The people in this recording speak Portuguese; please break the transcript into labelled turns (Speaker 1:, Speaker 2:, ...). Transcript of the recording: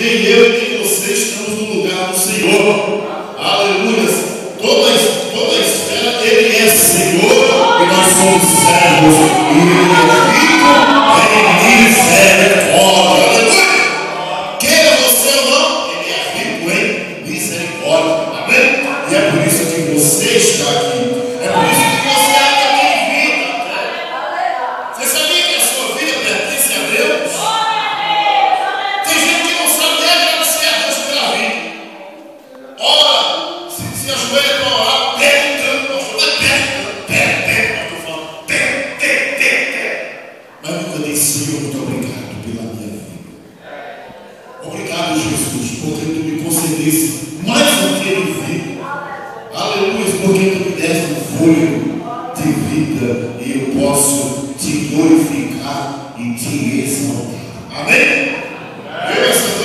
Speaker 1: nem eu e nem você estamos no lugar do Senhor. Aleluia. Toda a esfera, Ele é Senhor e nós somos servos. E Ele é rico em misericórdia. Aleluia. Queira você ou não, Ele é rico em misericórdia. Amém? E é por isso que você está aqui. É por isso que você ainda tem vida. Você sabia que a sua vida pertence a Deus? Tem gente que não sabe nem agradecer a Deus pela vida. Ora, se ajoelha para orar, pede pastor, mas nunca diz: Senhor, muito obrigado pela minha vida. Obrigado, Jesus, porque tu me concedesse mais do que ele vida. Aleluia, porque tu me deste um fôlego de vida e eu posso te glorificar e te exaltar. Amém? Eu essa